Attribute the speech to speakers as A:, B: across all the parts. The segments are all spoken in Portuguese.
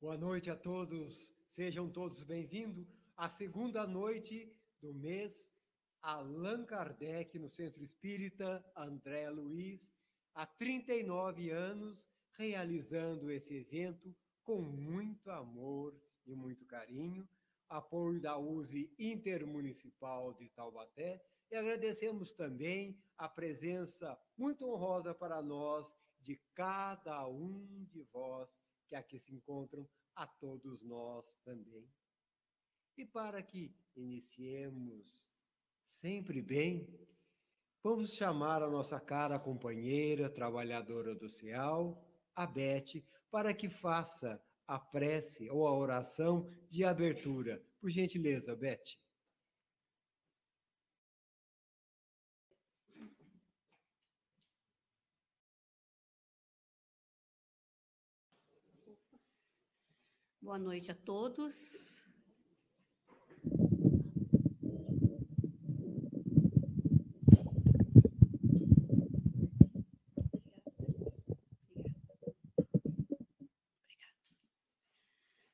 A: Boa noite a todos, sejam todos bem-vindos à segunda noite do mês Allan Kardec no Centro Espírita André Luiz, há 39 anos, realizando esse evento com muito amor e muito carinho, apoio da USE Intermunicipal de Taubaté, e agradecemos também a presença muito honrosa para nós de cada um de vós que aqui se encontram, a todos nós também. E para que iniciemos sempre bem, vamos chamar a nossa cara companheira, trabalhadora social, a Beth, para que faça a prece ou a oração de abertura. Por gentileza, Beth.
B: Boa noite a todos.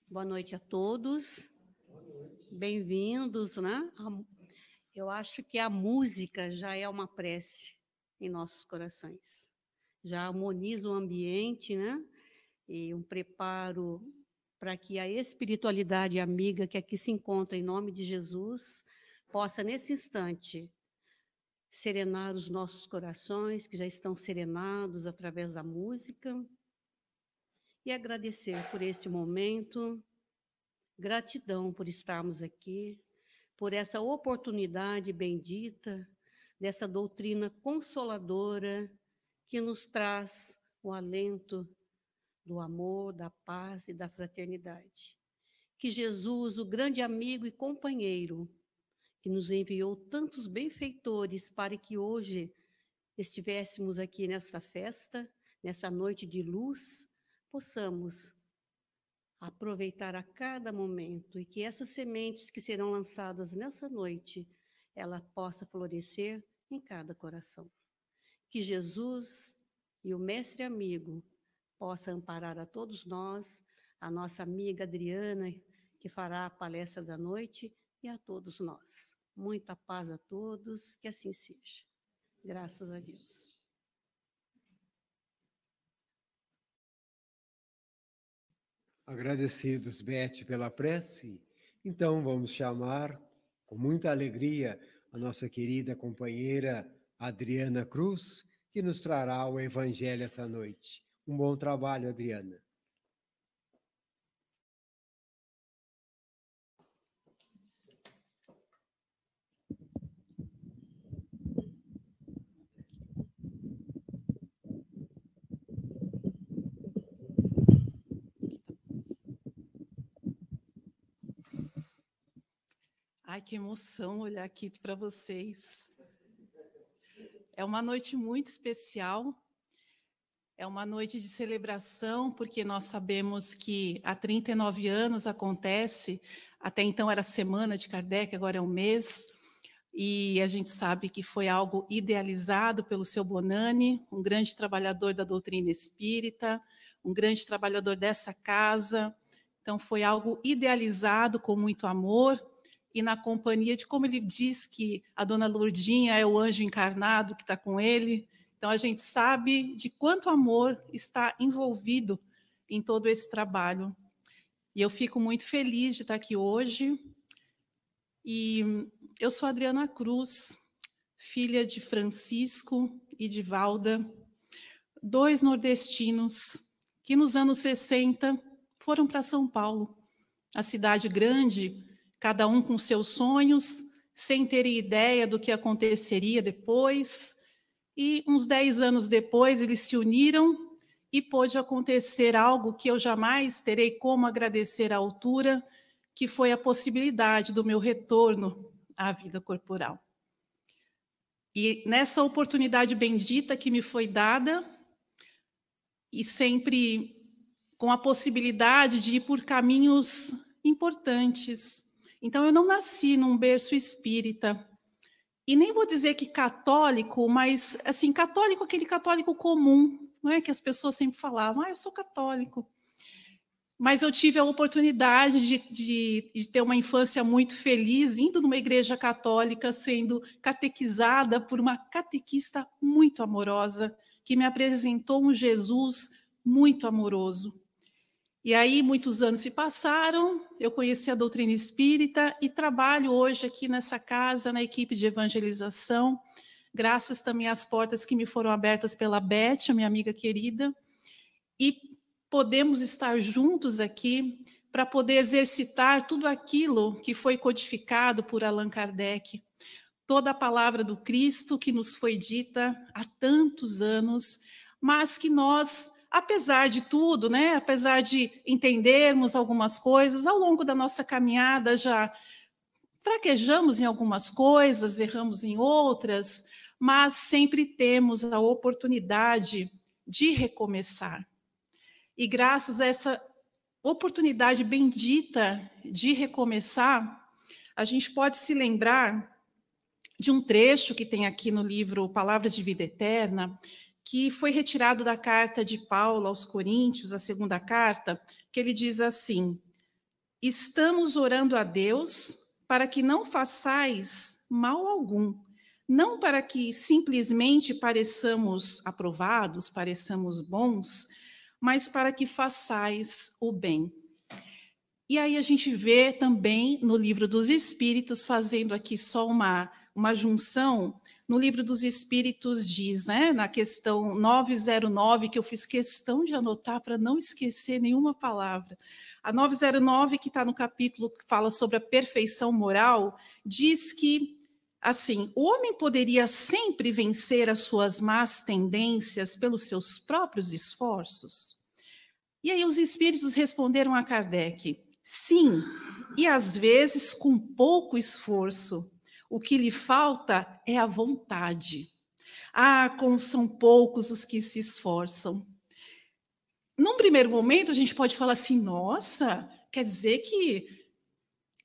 B: Boa noite a todos. Bem-vindos, né? Eu acho que a música já é uma prece em nossos corações. Já harmoniza o ambiente, né? E um preparo para que a espiritualidade amiga que aqui se encontra em nome de Jesus possa, nesse instante, serenar os nossos corações, que já estão serenados através da música, e agradecer por este momento, gratidão por estarmos aqui, por essa oportunidade bendita, dessa doutrina consoladora que nos traz o alento do amor, da paz e da fraternidade. Que Jesus, o grande amigo e companheiro, que nos enviou tantos benfeitores para que hoje estivéssemos aqui nesta festa, nessa noite de luz, possamos aproveitar a cada momento e que essas sementes que serão lançadas nessa noite, ela possa florescer em cada coração. Que Jesus e o Mestre Amigo possa amparar a todos nós, a nossa amiga Adriana, que fará a palestra da noite, e a todos nós. Muita paz a todos, que assim seja. Graças a Deus.
A: Agradecidos, Beth, pela prece. Então, vamos chamar, com muita alegria, a nossa querida companheira Adriana Cruz, que nos trará o Evangelho essa noite. Um bom trabalho, Adriana.
C: Ai, que emoção olhar aqui para vocês. É uma noite muito especial, é uma noite de celebração, porque nós sabemos que há 39 anos acontece, até então era a Semana de Kardec, agora é um mês, e a gente sabe que foi algo idealizado pelo seu Bonani, um grande trabalhador da doutrina espírita, um grande trabalhador dessa casa. Então, foi algo idealizado com muito amor, e na companhia de, como ele diz que a dona Lourdinha é o anjo encarnado que está com ele. Então, a gente sabe de quanto amor está envolvido em todo esse trabalho. E eu fico muito feliz de estar aqui hoje. E eu sou Adriana Cruz, filha de Francisco e de Valda, dois nordestinos que nos anos 60 foram para São Paulo, a cidade grande, cada um com seus sonhos, sem ter ideia do que aconteceria depois. E uns 10 anos depois, eles se uniram e pôde acontecer algo que eu jamais terei como agradecer à altura, que foi a possibilidade do meu retorno à vida corporal. E nessa oportunidade bendita que me foi dada, e sempre com a possibilidade de ir por caminhos importantes. Então, eu não nasci num berço espírita, e nem vou dizer que católico, mas, assim, católico, aquele católico comum, não é? Que as pessoas sempre falavam, eu sou católico. mas eu tive a oportunidade de ter uma infância muito feliz, indo numa igreja católica, sendo catequizada por uma catequista muito amorosa, que me apresentou um Jesus muito amoroso. E aí, muitos anos se passaram, eu conheci a doutrina espírita e trabalho hoje aqui nessa casa, na equipe de evangelização, graças também às portas que me foram abertas pela Beth, a minha amiga querida, e podemos estar juntos aqui para poder exercitar tudo aquilo que foi codificado por Allan Kardec, toda a palavra do Cristo que nos foi dita há tantos anos, mas que nós, apesar de tudo, né, apesar de entendermos algumas coisas, ao longo da nossa caminhada já fraquejamos em algumas coisas, erramos em outras, mas sempre temos a oportunidade de recomeçar. E graças a essa oportunidade bendita de recomeçar, a gente pode se lembrar de um trecho que tem aqui no livro Palavras de Vida Eterna, que foi retirado da carta de Paulo aos Coríntios, a segunda carta, que ele diz assim: estamos orando a Deus para que não façais mal algum, não para que simplesmente pareçamos aprovados, pareçamos bons, mas para que façais o bem. E aí a gente vê também no Livro dos Espíritos, fazendo aqui só uma junção, no Livro dos Espíritos diz, né, na questão 909, que eu fiz questão de anotar para não esquecer nenhuma palavra. A 909, que está no capítulo que fala sobre a perfeição moral, diz que, assim, o homem poderia sempre vencer as suas más tendências pelos seus próprios esforços? E aí os espíritos responderam a Kardec: sim, e às vezes com pouco esforço. O que lhe falta é a vontade. Ah, como são poucos os que se esforçam. Num primeiro momento, a gente pode falar assim: nossa, quer dizer que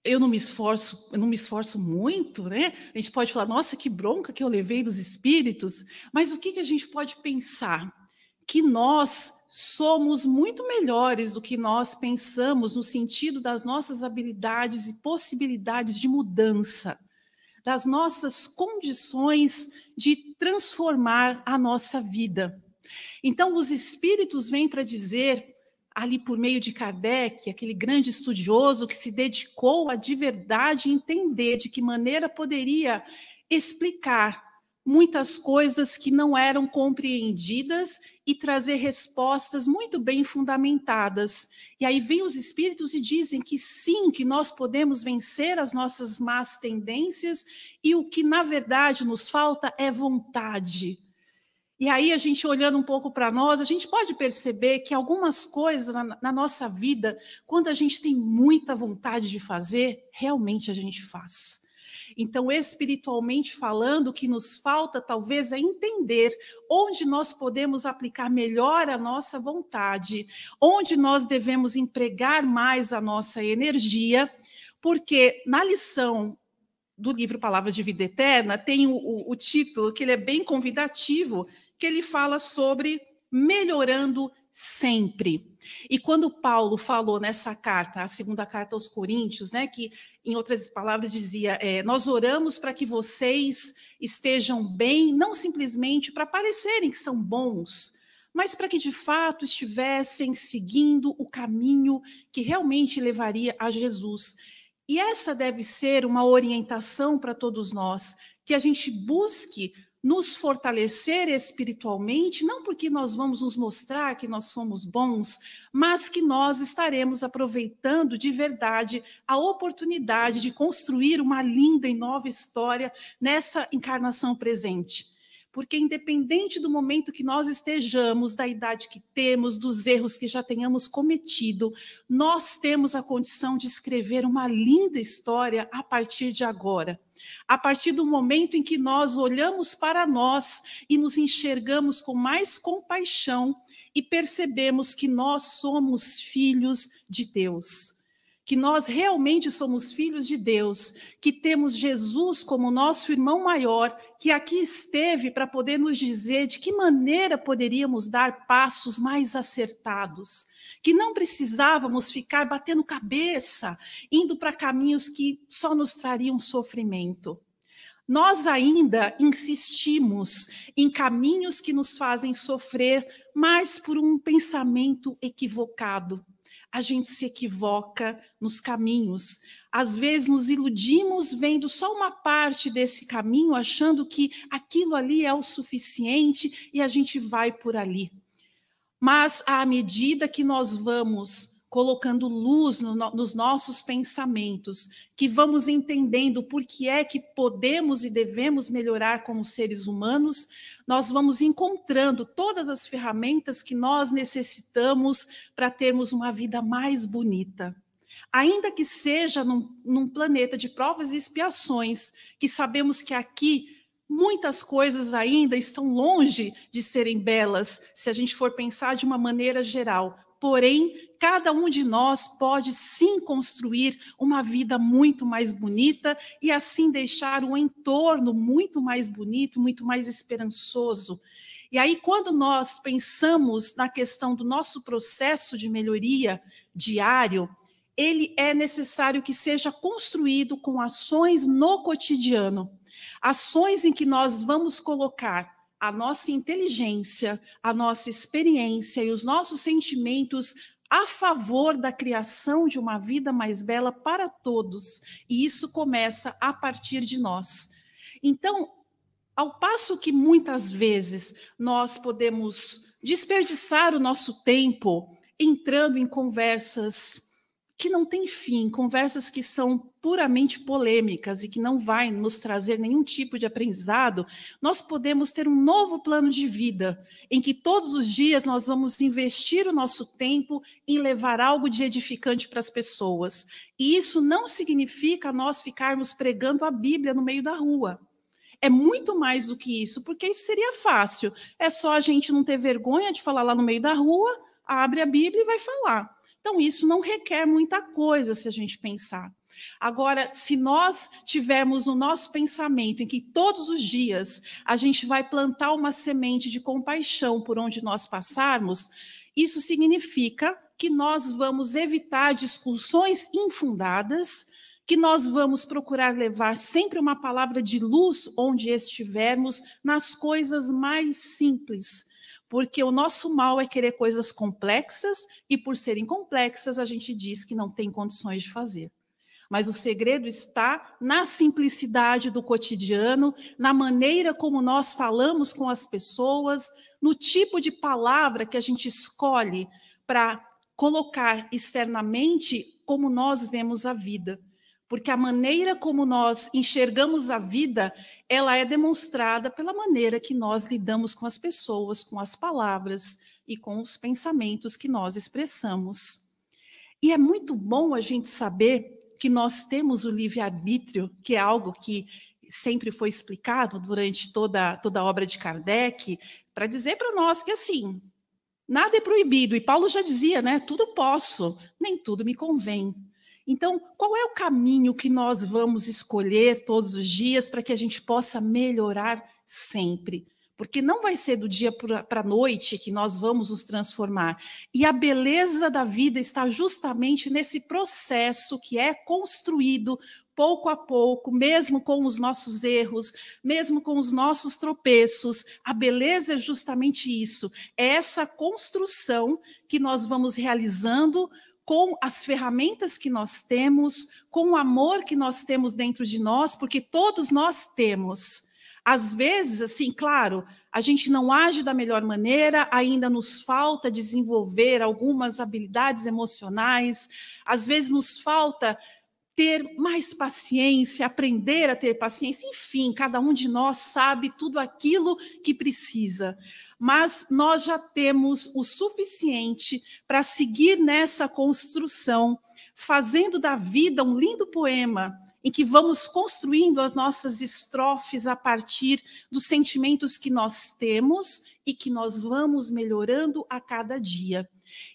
C: eu não me esforço muito, né? A gente pode falar: nossa, que bronca que eu levei dos espíritos. Mas o que a gente pode pensar? Que nós somos muito melhores do que nós pensamos no sentido das nossas habilidades e possibilidades de mudança, das nossas condições de transformar a nossa vida. Então, os espíritos vêm para dizer, ali por meio de Kardec, aquele grande estudioso que se dedicou a de verdade entender de que maneira poderia explicar muitas coisas que não eram compreendidas e trazer respostas muito bem fundamentadas. E aí vêm os espíritos e dizem que sim, que nós podemos vencer as nossas más tendências e o que, na verdade, nos falta é vontade. E aí, a gente olhando um pouco para nós, a gente pode perceber que algumas coisas na nossa vida, quando a gente tem muita vontade de fazer, realmente a gente faz. Então, espiritualmente falando, o que nos falta talvez é entender onde nós podemos aplicar melhor a nossa vontade, onde nós devemos empregar mais a nossa energia, porque na lição do livro Palavras de Vida Eterna tem o título, que ele é bem convidativo, que ele fala sobre melhorando sempre. E quando Paulo falou nessa carta, a segunda carta aos Coríntios, né, que em outras palavras dizia, nós oramos para que vocês estejam bem, não simplesmente para parecerem que são bons, mas para que de fato estivessem seguindo o caminho que realmente levaria a Jesus. E essa deve ser uma orientação para todos nós, que a gente busque nos fortalecer espiritualmente, não porque nós vamos nos mostrar que nós somos bons, mas que nós estaremos aproveitando de verdade a oportunidade de construir uma linda e nova história nessa encarnação presente. Porque independente do momento que nós estejamos, da idade que temos, dos erros que já tenhamos cometido, nós temos a condição de escrever uma linda história a partir de agora. A partir do momento em que nós olhamos para nós e nos enxergamos com mais compaixão e percebemos que nós somos filhos de Deus, que nós realmente somos filhos de Deus, que temos Jesus como nosso irmão maior, que aqui esteve para poder nos dizer de que maneira poderíamos dar passos mais acertados, que não precisávamos ficar batendo cabeça, indo para caminhos que só nos trariam sofrimento. Nós ainda insistimos em caminhos que nos fazem sofrer, mas por um pensamento equivocado. A gente se equivoca nos caminhos. Às vezes nos iludimos vendo só uma parte desse caminho, achando que aquilo ali é o suficiente e a gente vai por ali. Mas à medida que nós vamos colocando luz nos nossos pensamentos, que vamos entendendo por que é que podemos e devemos melhorar como seres humanos, nós vamos encontrando todas as ferramentas que nós necessitamos para termos uma vida mais bonita. Ainda que seja num planeta de provas e expiações, que sabemos que aqui muitas coisas ainda estão longe de serem belas, se a gente for pensar de uma maneira geral. Porém, cada um de nós pode sim construir uma vida muito mais bonita e assim deixar um entorno muito mais bonito, muito mais esperançoso. E aí, quando nós pensamos na questão do nosso processo de melhoria diário, ele é necessário que seja construído com ações no cotidiano. Ações em que nós vamos colocar a nossa inteligência, a nossa experiência e os nossos sentimentos a favor da criação de uma vida mais bela para todos. E isso começa a partir de nós. Então, ao passo que muitas vezes nós podemos desperdiçar o nosso tempo entrando em conversas que não têm fim, conversas que são puramente polêmicas e que não vai nos trazer nenhum tipo de aprendizado, nós podemos ter um novo plano de vida, em que todos os dias nós vamos investir o nosso tempo em levar algo de edificante para as pessoas. E isso não significa nós ficarmos pregando a Bíblia no meio da rua. É muito mais do que isso, porque isso seria fácil. É só a gente não ter vergonha de falar lá no meio da rua, abre a Bíblia e vai falar. Então, isso não requer muita coisa, se a gente pensar. Agora, se nós tivermos no nosso pensamento em que todos os dias a gente vai plantar uma semente de compaixão por onde nós passarmos, isso significa que nós vamos evitar discussões infundadas, que nós vamos procurar levar sempre uma palavra de luz onde estivermos, nas coisas mais simples. Porque o nosso mal é querer coisas complexas e, por serem complexas, a gente diz que não tem condições de fazer. Mas o segredo está na simplicidade do cotidiano, na maneira como nós falamos com as pessoas, no tipo de palavra que a gente escolhe para colocar externamente como nós vemos a vida. Porque a maneira como nós enxergamos a vida, ela é demonstrada pela maneira que nós lidamos com as pessoas, com as palavras e com os pensamentos que nós expressamos. E é muito bom a gente saber que nós temos o livre-arbítrio, que é algo que sempre foi explicado durante toda a obra de Kardec, para dizer para nós que, assim, nada é proibido. E Paulo já dizia, né? Tudo posso, nem tudo me convém. Então, qual é o caminho que nós vamos escolher todos os dias para que a gente possa melhorar sempre? Porque não vai ser do dia para a noite que nós vamos nos transformar. E a beleza da vida está justamente nesse processo que é construído pouco a pouco, mesmo com os nossos erros, mesmo com os nossos tropeços. A beleza é justamente isso. É essa construção que nós vamos realizando com as ferramentas que nós temos, com o amor que nós temos dentro de nós, porque todos nós temos. Às vezes, assim, claro, a gente não age da melhor maneira, ainda nos falta desenvolver algumas habilidades emocionais, às vezes nos falta ter mais paciência, aprender a ter paciência, enfim, cada um de nós sabe tudo aquilo que precisa. Mas nós já temos o suficiente para seguir nessa construção, fazendo da vida um lindo poema, em que vamos construindo as nossas estrofes a partir dos sentimentos que nós temos e que nós vamos melhorando a cada dia.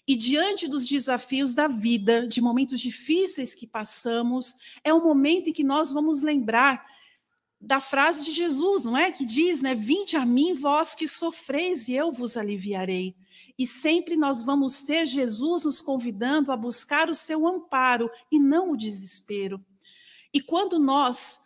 C: E diante dos desafios da vida, de momentos difíceis que passamos, é o momento em que nós vamos lembrar da frase de Jesus, não é? Que diz, né? Vinde a mim, vós que sofreis, e eu vos aliviarei. E sempre nós vamos ter Jesus nos convidando a buscar o seu amparo e não o desespero. E quando nós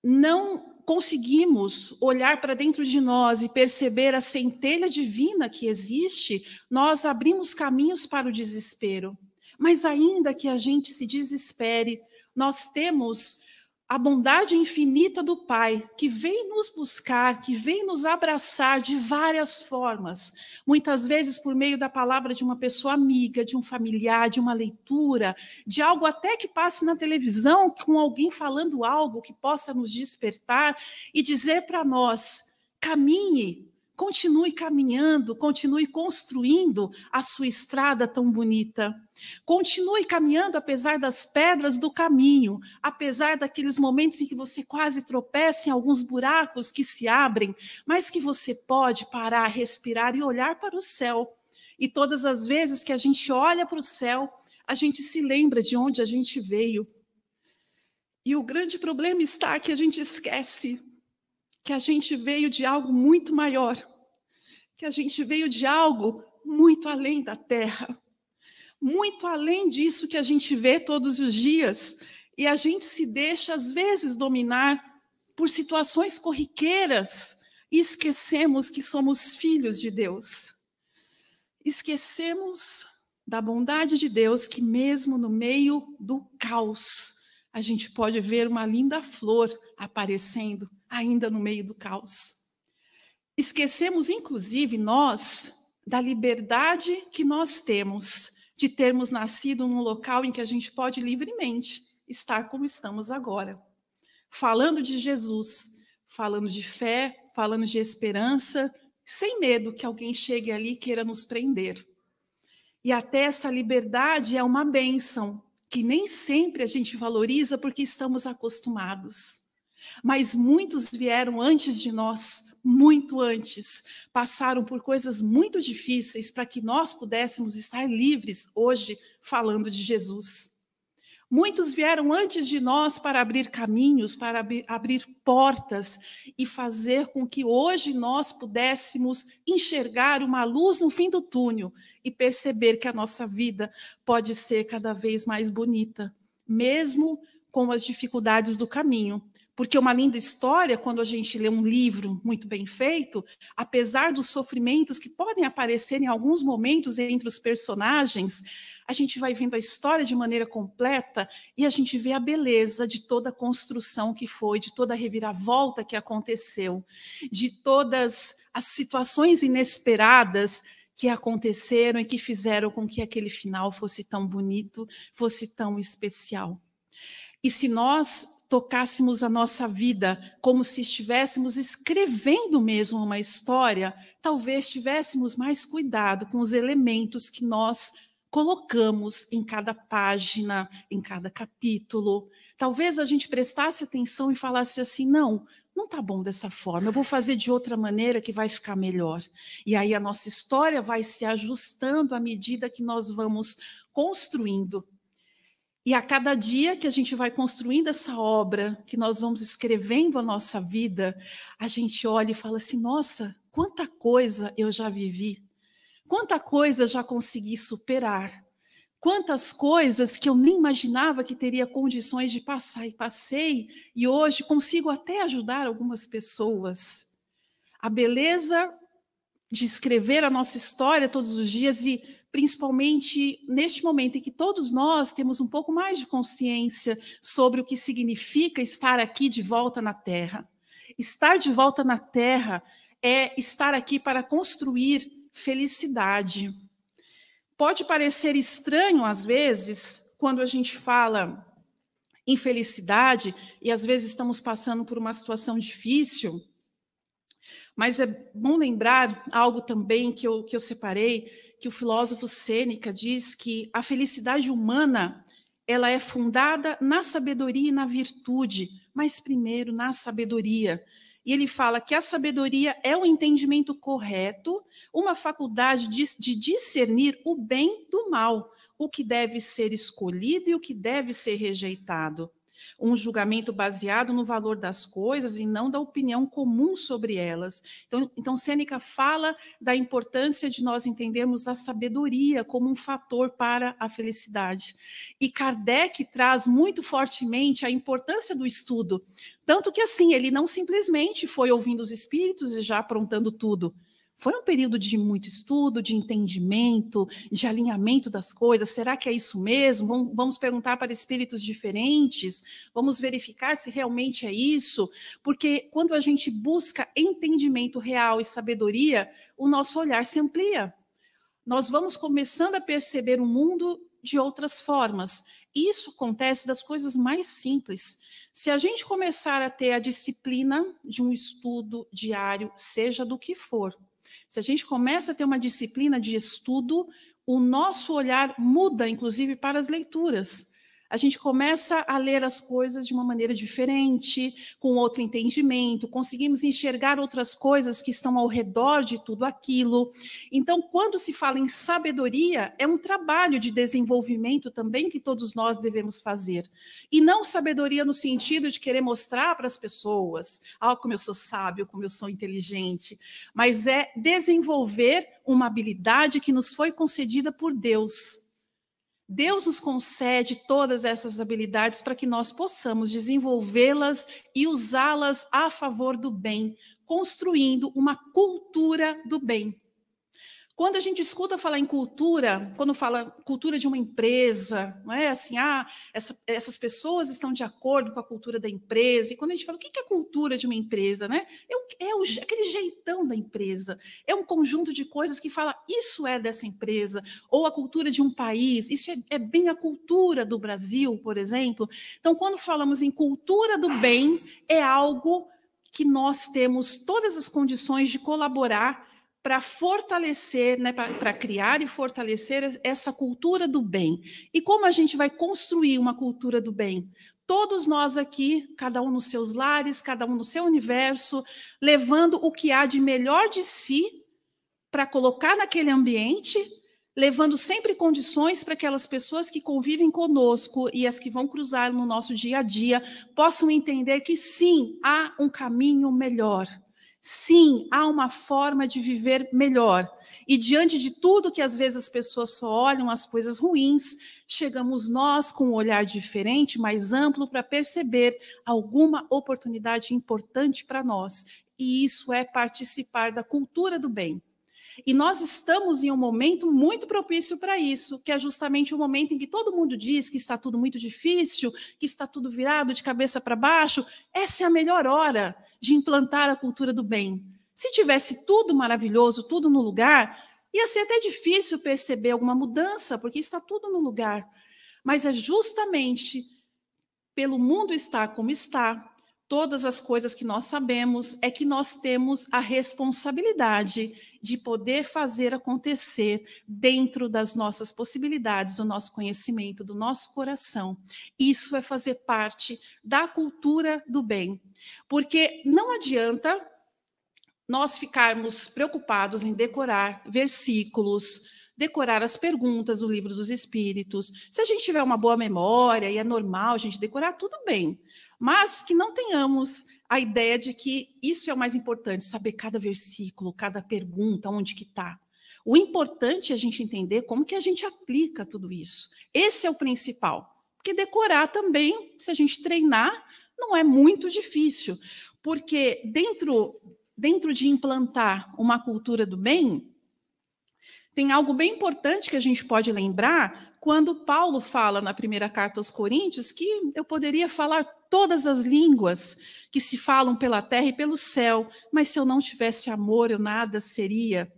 C: não conseguimos olhar para dentro de nós e perceber a centelha divina que existe, nós abrimos caminhos para o desespero. Mas ainda que a gente se desespere, nós temos a bondade infinita do Pai, que vem nos buscar, que vem nos abraçar de várias formas. Muitas vezes por meio da palavra de uma pessoa amiga, de um familiar, de uma leitura, de algo até que passe na televisão, com alguém falando algo que possa nos despertar e dizer para nós, caminhe, continue caminhando, continue construindo a sua estrada tão bonita. Continue caminhando apesar das pedras do caminho, apesar daqueles momentos em que você quase tropeça em alguns buracos que se abrem, mas que você pode parar, respirar e olhar para o céu. E todas as vezes que a gente olha para o céu, a gente se lembra de onde a gente veio. E o grande problema está que a gente esquece que a gente veio de algo muito maior, que a gente veio de algo muito além da terra, muito além disso que a gente vê todos os dias, e a gente se deixa, às vezes, dominar por situações corriqueiras e esquecemos que somos filhos de Deus. Esquecemos da bondade de Deus, que mesmo no meio do caos, a gente pode ver uma linda flor aparecendo, ainda no meio do caos. Esquecemos, inclusive, nós, da liberdade que nós temos de termos nascido num local em que a gente pode livremente estar como estamos agora. Falando de Jesus, falando de fé, falando de esperança, sem medo que alguém chegue ali e queira nos prender. E até essa liberdade é uma bênção, que nem sempre a gente valoriza porque estamos acostumados. Mas muitos vieram antes de nós, muito antes, passaram por coisas muito difíceis para que nós pudéssemos estar livres hoje falando de Jesus. Muitos vieram antes de nós para abrir caminhos, para abrir portas e fazer com que hoje nós pudéssemos enxergar uma luz no fim do túnel e perceber que a nossa vida pode ser cada vez mais bonita, mesmo com as dificuldades do caminho. Porque uma linda história, quando a gente lê um livro muito bem feito, apesar dos sofrimentos que podem aparecer em alguns momentos entre os personagens, a gente vai vendo a história de maneira completa e a gente vê a beleza de toda a construção que foi, de toda a reviravolta que aconteceu, de todas as situações inesperadas que aconteceram e que fizeram com que aquele final fosse tão bonito, fosse tão especial. E se nós tocássemos a nossa vida como se estivéssemos escrevendo mesmo uma história, talvez tivéssemos mais cuidado com os elementos que nós colocamos em cada página, em cada capítulo. Talvez a gente prestasse atenção e falasse assim, não está bom dessa forma, eu vou fazer de outra maneira que vai ficar melhor. E aí a nossa história vai se ajustando à medida que nós vamos construindo. E a cada dia que a gente vai construindo essa obra, que nós vamos escrevendo a nossa vida, a gente olha e fala assim, nossa, quanta coisa eu já vivi, quanta coisa eu já consegui superar, quantas coisas que eu nem imaginava que teria condições de passar e passei, e hoje consigo até ajudar algumas pessoas. A beleza de escrever a nossa história todos os dias e principalmente neste momento em que todos nós temos um pouco mais de consciência sobre o que significa estar aqui de volta na Terra. Estar de volta na Terra é estar aqui para construir felicidade. Pode parecer estranho, às vezes, quando a gente fala em felicidade, e às vezes estamos passando por uma situação difícil, mas é bom lembrar algo também que eu separei, que o filósofo Sêneca diz que a felicidade humana ela é fundada na sabedoria e na virtude, mas primeiro na sabedoria. E ele fala que a sabedoria é o entendimento correto, uma faculdade de discernir o bem do mal, o que deve ser escolhido e o que deve ser rejeitado. Um julgamento baseado no valor das coisas e não da opinião comum sobre elas. Então Sêneca fala da importância de nós entendermos a sabedoria como um fator para a felicidade. E Kardec traz muito fortemente a importância do estudo. Tanto que, assim, ele não simplesmente foi ouvindo os espíritos e já aprontando tudo. Foi um período de muito estudo, de entendimento, de alinhamento das coisas. Será que é isso mesmo? Vamos perguntar para espíritos diferentes? Vamos verificar se realmente é isso? Porque quando a gente busca entendimento real e sabedoria, o nosso olhar se amplia. Nós vamos começando a perceber o mundo de outras formas. E isso acontece das coisas mais simples. Se a gente começar a ter a disciplina de um estudo diário, seja do que for, se a gente começa a ter uma disciplina de estudo, o nosso olhar muda, inclusive, para as leituras. A gente começa a ler as coisas de uma maneira diferente, com outro entendimento, conseguimos enxergar outras coisas que estão ao redor de tudo aquilo. Então, quando se fala em sabedoria, é um trabalho de desenvolvimento também que todos nós devemos fazer. E não sabedoria no sentido de querer mostrar para as pessoas, como eu sou sábio, como eu sou inteligente, mas é desenvolver uma habilidade que nos foi concedida por Deus. Deus nos concede todas essas habilidades para que nós possamos desenvolvê-las e usá-las a favor do bem, construindo uma cultura do bem. Quando a gente escuta falar em cultura, quando fala cultura de uma empresa, não é assim, essas pessoas estão de acordo com a cultura da empresa, e quando a gente fala, o que é a cultura de uma empresa, né? Aquele jeitão da empresa, é um conjunto de coisas que fala, isso é dessa empresa, ou a cultura de um país, isso é bem a cultura do Brasil, por exemplo. Então, quando falamos em cultura do bem, é algo que nós temos todas as condições de colaborar para fortalecer, né, para criar e fortalecer essa cultura do bem. E como a gente vai construir uma cultura do bem? Todos nós aqui, cada um nos seus lares, cada um no seu universo, levando o que há de melhor de si para colocar naquele ambiente, levando sempre condições para que aquelas pessoas que convivem conosco e as que vão cruzar no nosso dia a dia possam entender que sim, há um caminho melhor. Sim, há uma forma de viver melhor. E diante de tudo que às vezes as pessoas só olham as coisas ruins, chegamos nós com um olhar diferente, mais amplo, para perceber alguma oportunidade importante para nós. E isso é participar da cultura do bem. E nós estamos em um momento muito propício para isso, que é justamente o momento em que todo mundo diz que está tudo muito difícil, que está tudo virado de cabeça para baixo. Essa é a melhor hora de implantar a cultura do bem. Se tivesse tudo maravilhoso, tudo no lugar, ia ser até difícil perceber alguma mudança, porque está tudo no lugar. Mas é justamente pelo mundo estar como está, todas as coisas que nós sabemos, é que nós temos a responsabilidade de poder fazer acontecer dentro das nossas possibilidades, do nosso conhecimento, do nosso coração. Isso é fazer parte da cultura do bem. Porque não adianta nós ficarmos preocupados em decorar versículos, decorar as perguntas do Livro dos Espíritos. Se a gente tiver uma boa memória e é normal a gente decorar, tudo bem. Mas que não tenhamos a ideia de que isso é o mais importante, saber cada versículo, cada pergunta, onde que está. O importante é a gente entender como que a gente aplica tudo isso. Esse é o principal. Porque decorar também, se a gente treinar, não é muito difícil. Porque dentro de implantar uma cultura do bem, tem algo bem importante que a gente pode lembrar quando Paulo fala na primeira carta aos Coríntios que eu poderia falar todas as línguas que se falam pela terra e pelo céu, mas se eu não tivesse amor, eu nada seria.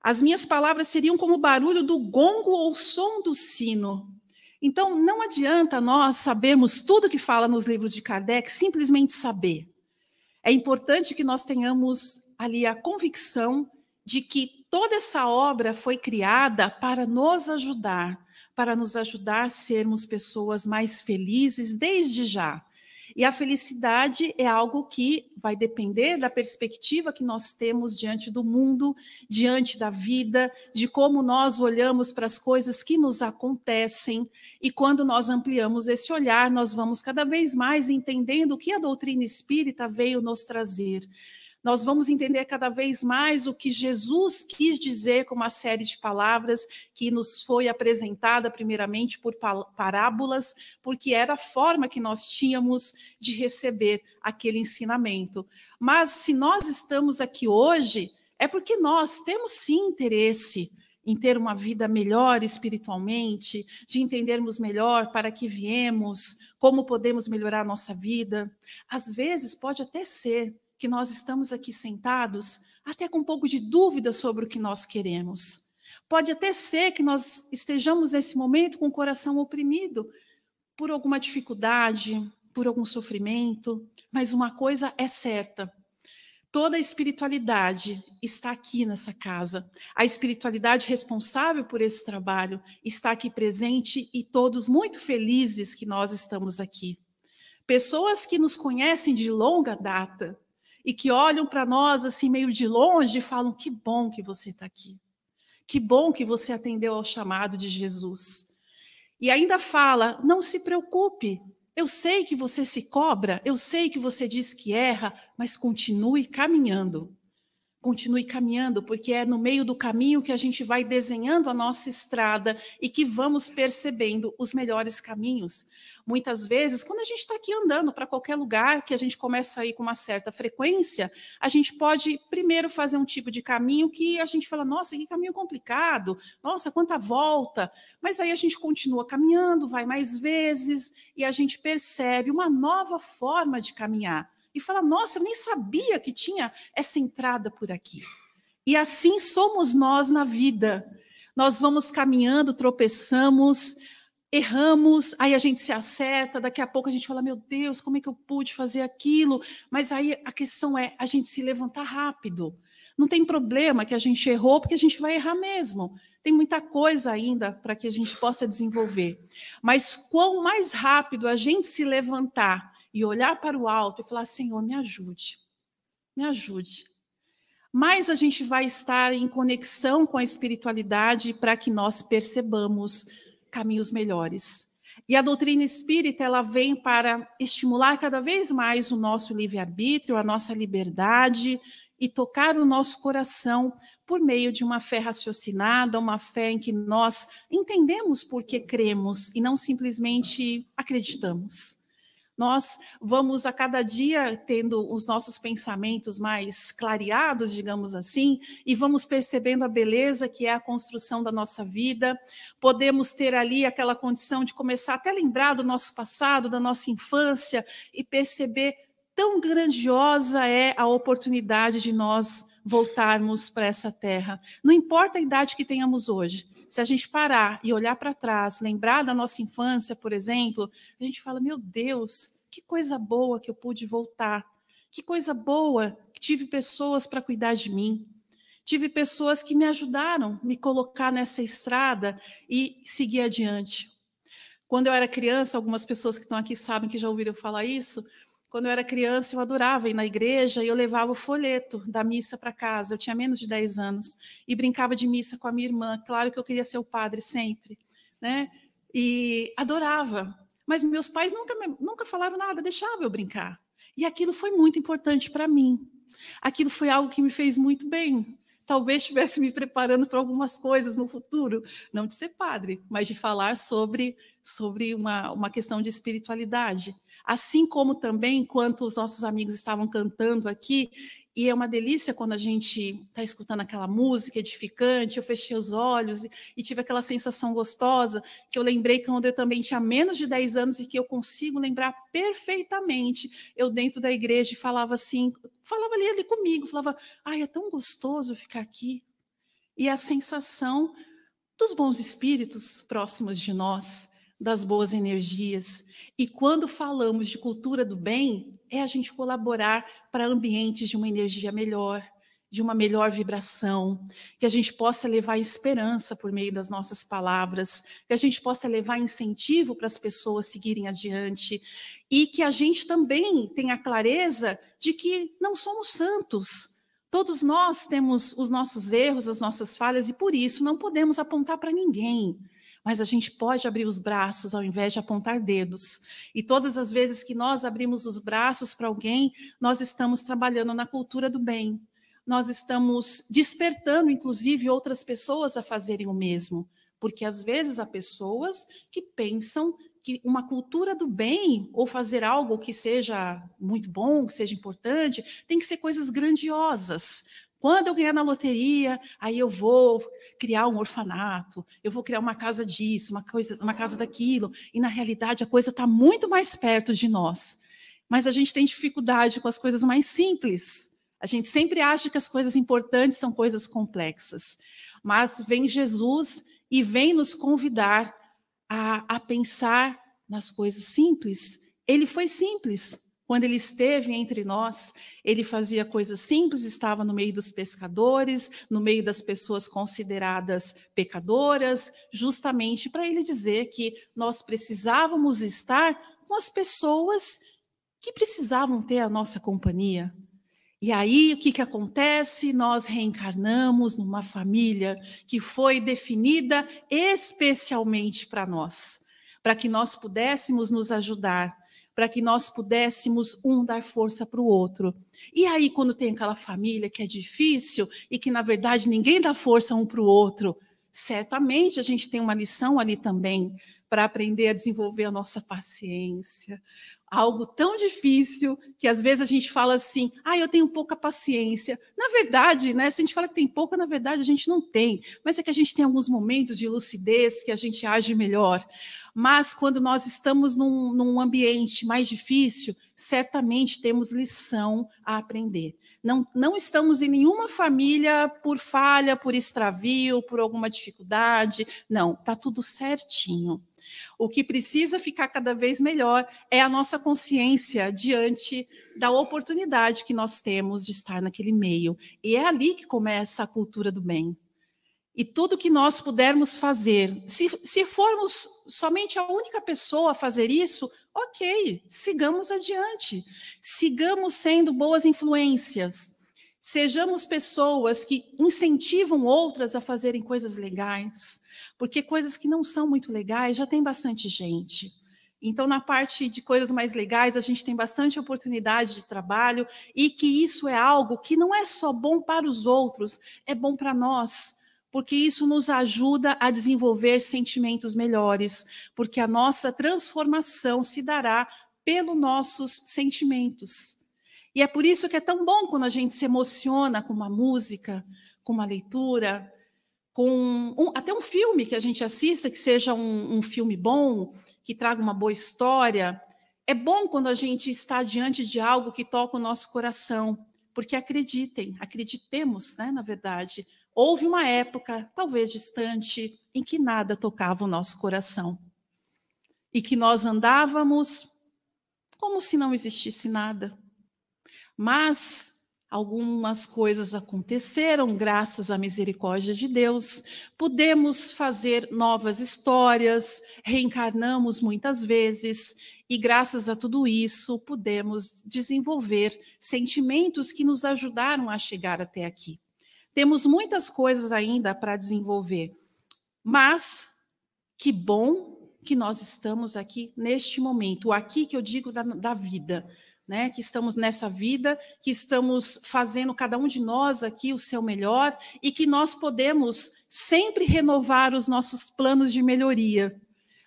C: As minhas palavras seriam como o barulho do gongo ou o som do sino. Então, não adianta nós sabermos tudo que fala nos livros de Kardec, simplesmente saber. É importante que nós tenhamos ali a convicção de que toda essa obra foi criada para nos ajudar a sermos pessoas mais felizes desde já. E a felicidade é algo que vai depender da perspectiva que nós temos diante do mundo, diante da vida, de como nós olhamos para as coisas que nos acontecem. E quando nós ampliamos esse olhar, nós vamos cada vez mais entendendo o que a doutrina espírita veio nos trazer. Nós vamos entender cada vez mais o que Jesus quis dizer com uma série de palavras que nos foi apresentada primeiramente por parábolas, porque era a forma que nós tínhamos de receber aquele ensinamento. Mas se nós estamos aqui hoje, é porque nós temos sim interesse em ter uma vida melhor espiritualmente, de entendermos melhor para que viemos, como podemos melhorar a nossa vida. Às vezes pode até ser que nós estamos aqui sentados até com um pouco de dúvida sobre o que nós queremos. Pode até ser que nós estejamos nesse momento com o coração oprimido por alguma dificuldade, por algum sofrimento, mas uma coisa é certa: toda a espiritualidade está aqui nessa casa. A espiritualidade responsável por esse trabalho está aqui presente e todos muito felizes que nós estamos aqui. Pessoas que nos conhecem de longa data e que olham para nós assim meio de longe e falam: que bom que você está aqui. Que bom que você atendeu ao chamado de Jesus. E ainda fala: não se preocupe, eu sei que você se cobra, eu sei que você diz que erra, mas continue caminhando. Continue caminhando, porque é no meio do caminho que a gente vai desenhando a nossa estrada e que vamos percebendo os melhores caminhos. Muitas vezes, quando a gente está aqui andando para qualquer lugar, que a gente começa a ir com uma certa frequência, a gente pode primeiro fazer um tipo de caminho que a gente fala: nossa, que caminho complicado, nossa, quanta volta. Mas aí a gente continua caminhando, vai mais vezes, e a gente percebe uma nova forma de caminhar. E fala: nossa, eu nem sabia que tinha essa entrada por aqui. E assim somos nós na vida. Nós vamos caminhando, tropeçamos, erramos, aí a gente se acerta, daqui a pouco a gente fala: meu Deus, como é que eu pude fazer aquilo? Mas aí a questão é a gente se levantar rápido. Não tem problema que a gente errou, porque a gente vai errar mesmo. Tem muita coisa ainda para que a gente possa desenvolver. Mas quanto mais rápido a gente se levantar e olhar para o alto e falar: Senhor, me ajude, mais a gente vai estar em conexão com a espiritualidade para que nós percebamos caminhos melhores. E a doutrina espírita, ela vem para estimular cada vez mais o nosso livre-arbítrio, a nossa liberdade e tocar o nosso coração por meio de uma fé raciocinada, uma fé em que nós entendemos por que cremos e não simplesmente acreditamos. Nós vamos a cada dia tendo os nossos pensamentos mais clareados, digamos assim, e vamos percebendo a beleza que é a construção da nossa vida. Podemos ter ali aquela condição de começar até a lembrar do nosso passado, da nossa infância, e perceber tão grandiosa é a oportunidade de nós voltarmos para essa terra. Não importa a idade que tenhamos hoje. Se a gente parar e olhar para trás, lembrar da nossa infância, por exemplo, a gente fala: meu Deus, que coisa boa que eu pude voltar. Que coisa boa que tive pessoas para cuidar de mim. Tive pessoas que me ajudaram a me colocar nessa estrada e seguir adiante. Quando eu era criança, algumas pessoas que estão aqui sabem que já ouviram falar isso. Quando eu era criança, eu adorava ir na igreja e eu levava o folheto da missa para casa. Eu tinha menos de 10 anos e brincava de missa com a minha irmã. Claro que eu queria ser o padre sempre, né? E adorava. Mas meus pais nunca falaram nada, deixavam eu brincar. E aquilo foi muito importante para mim. Aquilo foi algo que me fez muito bem. Talvez estivesse me preparando para algumas coisas no futuro, não de ser padre, mas de falar sobre uma questão de espiritualidade. Assim como também, enquanto os nossos amigos estavam cantando aqui, e é uma delícia quando a gente está escutando aquela música edificante, eu fechei os olhos e tive aquela sensação gostosa, que eu lembrei quando eu também tinha menos de 10 anos e que eu consigo lembrar perfeitamente. Eu dentro da igreja falava assim, falava ali comigo, falava: ai, é tão gostoso ficar aqui. E a sensação dos bons espíritos próximos de nós, das boas energias. E quando falamos de cultura do bem, é a gente colaborar para ambientes de uma energia melhor, de uma melhor vibração, que a gente possa levar esperança por meio das nossas palavras, que a gente possa levar incentivo para as pessoas seguirem adiante, e que a gente também tenha clareza de que não somos santos. Todos nós temos os nossos erros, as nossas falhas, e por isso não podemos apontar para ninguém. Mas a gente pode abrir os braços ao invés de apontar dedos. E todas as vezes que nós abrimos os braços para alguém, nós estamos trabalhando na cultura do bem. Nós estamos despertando, inclusive, outras pessoas a fazerem o mesmo. Porque, às vezes, há pessoas que pensam que uma cultura do bem, ou fazer algo que seja muito bom, que seja importante, tem que ser coisas grandiosas. Quando eu ganhar na loteria, aí eu vou criar um orfanato, eu vou criar uma casa disso, uma casa daquilo. E, na realidade, a coisa está muito mais perto de nós. Mas a gente tem dificuldade com as coisas mais simples. A gente sempre acha que as coisas importantes são coisas complexas. Mas vem Jesus e vem nos convidar a pensar nas coisas simples. Ele foi simples. Quando ele esteve entre nós, ele fazia coisas simples, estava no meio dos pescadores, no meio das pessoas consideradas pecadoras, justamente para ele dizer que nós precisávamos estar com as pessoas que precisavam ter a nossa companhia. E aí, o que acontece? Nós reencarnamos numa família que foi definida especialmente para nós, para que nós pudéssemos nos ajudar, para que nós pudéssemos um dar força para o outro. E aí, quando tem aquela família que é difícil e que, na verdade, ninguém dá força um para o outro, certamente a gente tem uma lição ali também para aprender a desenvolver a nossa paciência. Algo tão difícil que às vezes a gente fala assim, eu tenho pouca paciência. Na verdade, né, se a gente fala que tem pouca, na verdade a gente não tem. Mas é que a gente tem alguns momentos de lucidez que a gente age melhor. Mas quando nós estamos num ambiente mais difícil, certamente temos lição a aprender. Não estamos em nenhuma família por falha, por extravio, por alguma dificuldade. Não, está tudo certinho. O que precisa ficar cada vez melhor é a nossa consciência diante da oportunidade que nós temos de estar naquele meio. E é ali que começa a cultura do bem. E tudo que nós pudermos fazer, se formos somente a única pessoa a fazer isso, ok, sigamos adiante. Sigamos sendo boas influências. Sejamos pessoas que incentivam outras a fazerem coisas legais. Porque coisas que não são muito legais já tem bastante gente. Então, na parte de coisas mais legais, a gente tem bastante oportunidade de trabalho e que isso é algo que não é só bom para os outros, é bom para nós, porque isso nos ajuda a desenvolver sentimentos melhores, porque a nossa transformação se dará pelos nossos sentimentos. E é por isso que é tão bom quando a gente se emociona com uma música, com uma leitura, com até um filme que a gente assista, que seja um filme bom, que traga uma boa história. É bom quando a gente está diante de algo que toca o nosso coração, porque acreditemos, né, na verdade. Houve uma época, talvez distante, em que nada tocava o nosso coração. E que nós andávamos como se não existisse nada. Mas algumas coisas aconteceram graças à misericórdia de Deus. Pudemos fazer novas histórias, reencarnamos muitas vezes e graças a tudo isso pudemos desenvolver sentimentos que nos ajudaram a chegar até aqui. Temos muitas coisas ainda para desenvolver, mas que bom que nós estamos aqui neste momento, o aqui que eu digo da vida, né, que estamos nessa vida, que estamos fazendo cada um de nós aqui o seu melhor e que nós podemos sempre renovar os nossos planos de melhoria.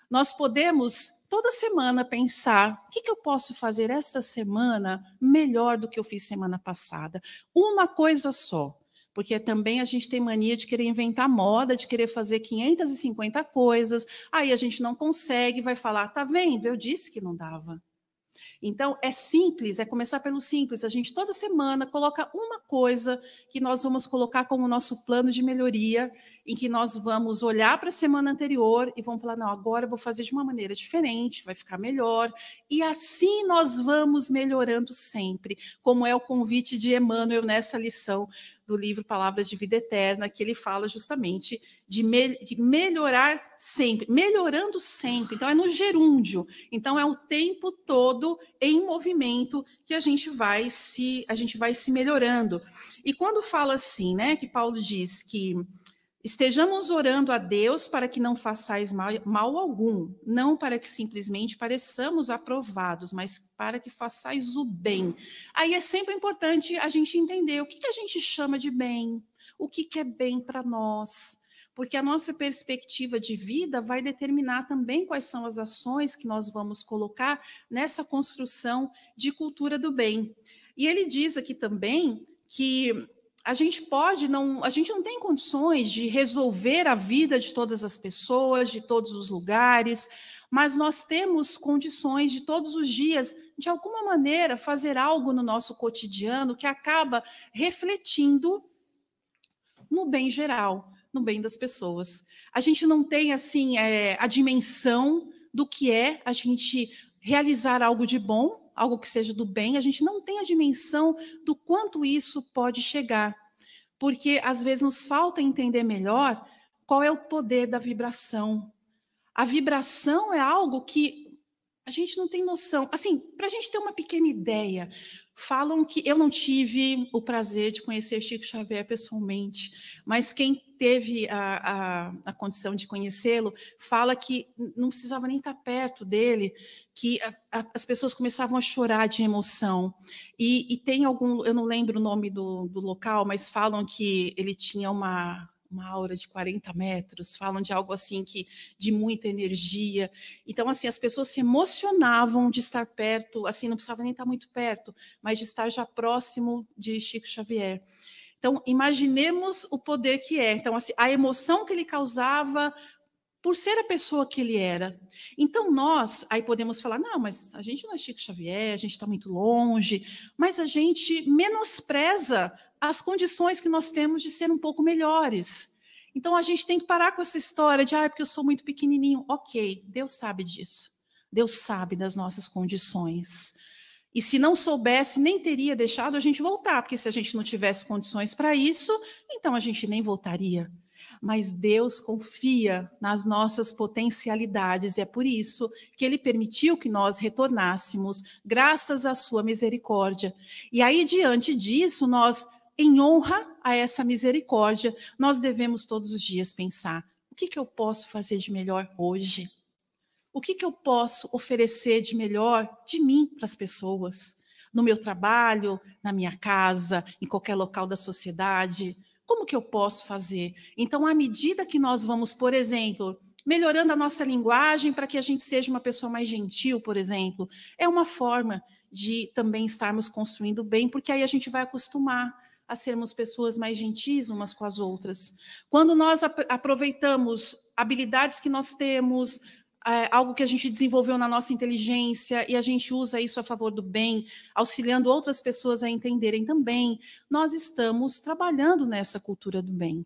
C: Nós podemos toda semana pensar, o que eu posso fazer esta semana melhor do que eu fiz semana passada? Uma coisa só, porque também a gente tem mania de querer inventar moda, de querer fazer 550 coisas, aí a gente não consegue, vai falar, tá vendo? Eu disse que não dava. Então, é simples, é começar pelo simples. A gente toda semana coloca uma coisa que nós vamos colocar como nosso plano de melhoria, em que nós vamos olhar para a semana anterior e vamos falar, não, agora eu vou fazer de uma maneira diferente, vai ficar melhor. E assim nós vamos melhorando sempre, como é o convite de Emmanuel nessa lição do livro Palavras de Vida Eterna, que ele fala justamente de melhorar sempre, melhorando sempre. Então, é no gerúndio. Então, é o tempo todo em movimento que a gente vai se melhorando. E quando fala assim, né, que Paulo diz que estejamos orando a Deus para que não façais mal algum, não para que simplesmente pareçamos aprovados, mas para que façais o bem. Aí é sempre importante a gente entender o que a gente chama de bem, o que é bem para nós, porque a nossa perspectiva de vida vai determinar também quais são as ações que nós vamos colocar nessa construção de cultura do bem. E ele diz aqui também que a gente não tem condições de resolver a vida de todas as pessoas, de todos os lugares, mas nós temos condições de todos os dias, de alguma maneira, fazer algo no nosso cotidiano que acaba refletindo no bem geral, no bem das pessoas. A gente não tem assim a dimensão do que é a gente realizar algo de bom, algo que seja do bem, a gente não tem a dimensão do quanto isso pode chegar, porque às vezes nos falta entender melhor qual é o poder da vibração. A vibração é algo que a gente não tem noção. Assim, para a gente ter uma pequena ideia, falam que eu não tive o prazer de conhecer Chico Xavier pessoalmente, mas quem teve a condição de conhecê-lo fala que não precisava nem estar perto dele, que as pessoas começavam a chorar de emoção. E tem algum, eu não lembro o nome do local, mas falam que ele tinha uma aura de 40 metros, falam de algo assim de muita energia. Então, assim, as pessoas se emocionavam de estar perto, assim, não precisava nem estar muito perto, mas de estar já próximo de Chico Xavier. Então, imaginemos o poder que é. Então, assim, a emoção que ele causava por ser a pessoa que ele era. Então, nós, aí podemos falar, não, mas a gente não é Chico Xavier, a gente está muito longe, mas a gente menospreza as condições que nós temos de ser um pouco melhores. Então, a gente tem que parar com essa história de, porque eu sou muito pequenininho. Ok, Deus sabe disso. Deus sabe das nossas condições. E se não soubesse, nem teria deixado a gente voltar, porque se a gente não tivesse condições para isso, então a gente nem voltaria. Mas Deus confia nas nossas potencialidades, e é por isso que Ele permitiu que nós retornássemos, graças à sua misericórdia. E aí, diante disso, nós, em honra a essa misericórdia, nós devemos todos os dias pensar, o que eu posso fazer de melhor hoje? O que eu posso oferecer de melhor de mim para as pessoas? No meu trabalho, na minha casa, em qualquer local da sociedade? Como que eu posso fazer? Então, à medida que nós vamos, por exemplo, melhorando a nossa linguagem para que a gente seja uma pessoa mais gentil, por exemplo, é uma forma de também estarmos construindo bem, porque aí a gente vai acostumar a sermos pessoas mais gentis umas com as outras. Quando nós aproveitamos habilidades que nós temos, algo que a gente desenvolveu na nossa inteligência e a gente usa isso a favor do bem, auxiliando outras pessoas a entenderem também, nós estamos trabalhando nessa cultura do bem.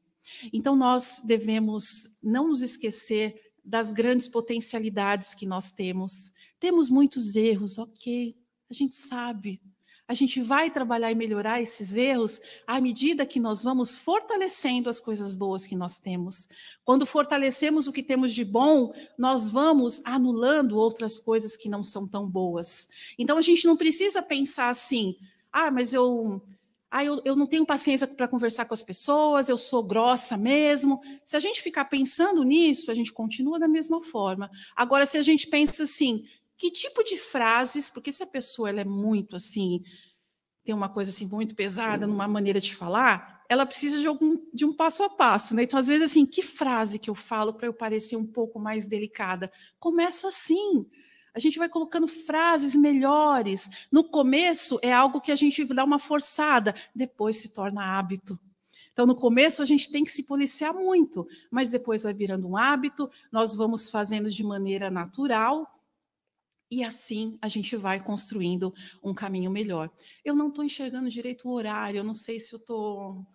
C: Então, nós devemos não nos esquecer das grandes potencialidades que nós temos. Temos muitos erros, ok, a gente sabe. A gente vai trabalhar e melhorar esses erros à medida que nós vamos fortalecendo as coisas boas que nós temos. Quando fortalecemos o que temos de bom, nós vamos anulando outras coisas que não são tão boas. Então, a gente não precisa pensar assim, mas eu não tenho paciência para conversar com as pessoas, eu sou grossa mesmo. Se a gente ficar pensando nisso, a gente continua da mesma forma. Agora, se a gente pensa assim, que tipo de frases, porque se a pessoa ela é muito assim, tem uma coisa assim muito pesada numa maneira de falar, ela precisa de um passo a passo, né? Então, às vezes, assim, que frase que eu falo para eu parecer um pouco mais delicada? Começa assim. A gente vai colocando frases melhores. No começo é algo que a gente dá uma forçada, depois se torna hábito. Então, no começo, a gente tem que se policiar muito, mas depois vai virando um hábito, nós vamos fazendo de maneira natural, e assim a gente vai construindo um caminho melhor. Eu não estou enxergando direito o horário, eu não sei se eu estou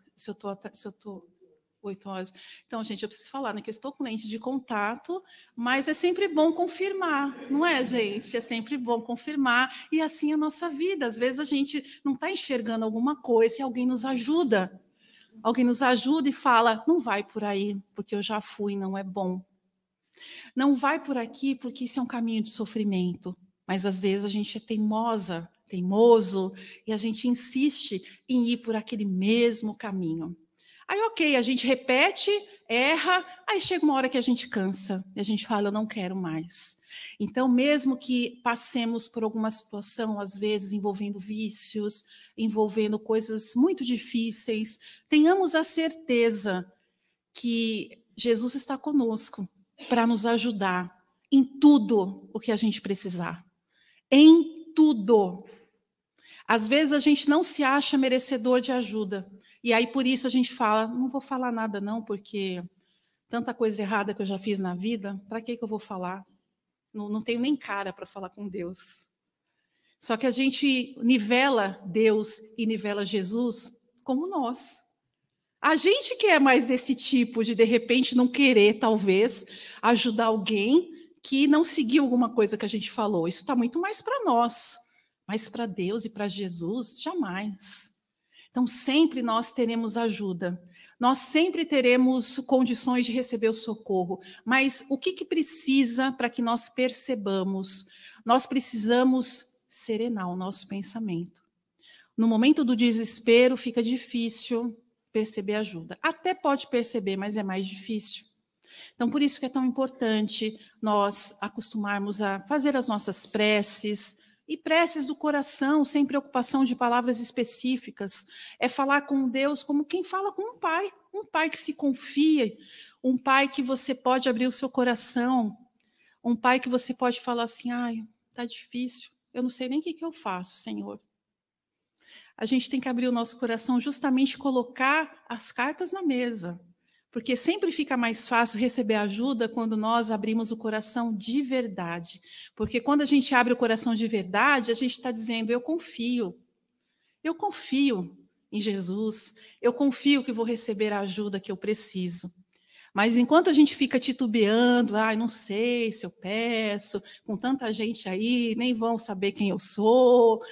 C: 8 horas. Então, gente, eu preciso falar, né, que eu estou com lente de contato, mas é sempre bom confirmar, não é, gente? É sempre bom confirmar, e assim a nossa vida. Às vezes a gente não está enxergando alguma coisa e alguém nos ajuda. Alguém nos ajuda e fala, não vai por aí, porque eu já fui, não é bom. Não vai por aqui, porque isso é um caminho de sofrimento. Mas às vezes a gente é teimosa, teimoso, e a gente insiste em ir por aquele mesmo caminho. Aí, ok, a gente repete, erra, aí chega uma hora que a gente cansa, e a gente fala, eu não quero mais. Então, mesmo que passemos por alguma situação, às vezes envolvendo vícios, envolvendo coisas muito difíceis, tenhamos a certeza que Jesus está conosco para nos ajudar em tudo o que a gente precisar. Em tudo. Às vezes a gente não se acha merecedor de ajuda. E aí, por isso, a gente fala, não vou falar nada não, porque tanta coisa errada que eu já fiz na vida, para que eu vou falar? Não tenho nem cara para falar com Deus. Só que a gente nivela Deus e nivela Jesus como nós. A gente que é mais desse tipo de repente, não querer, talvez, ajudar alguém que não seguiu alguma coisa que a gente falou. Isso está muito mais para nós. Mas para Deus e para Jesus, jamais. Então, sempre nós teremos ajuda. Nós sempre teremos condições de receber o socorro. Mas o que precisa para que nós percebamos? Nós precisamos serenar o nosso pensamento. No momento do desespero, fica difícil perceber ajuda. Até pode perceber, mas é mais difícil. Então, por isso que é tão importante nós acostumarmos a fazer as nossas preces, e preces do coração, sem preocupação de palavras específicas. É falar com Deus como quem fala com um pai que se confia, um pai que você pode abrir o seu coração, um pai que você pode falar assim, ai, tá difícil, eu não sei nem o que eu faço, Senhor. A gente tem que abrir o nosso coração, justamente colocar as cartas na mesa, porque sempre fica mais fácil receber ajuda quando nós abrimos o coração de verdade. Porque quando a gente abre o coração de verdade, a gente está dizendo, eu confio em Jesus, eu confio que vou receber a ajuda que eu preciso. Mas enquanto a gente fica titubeando, não sei se eu peço, com tanta gente aí, nem vão saber quem eu sou,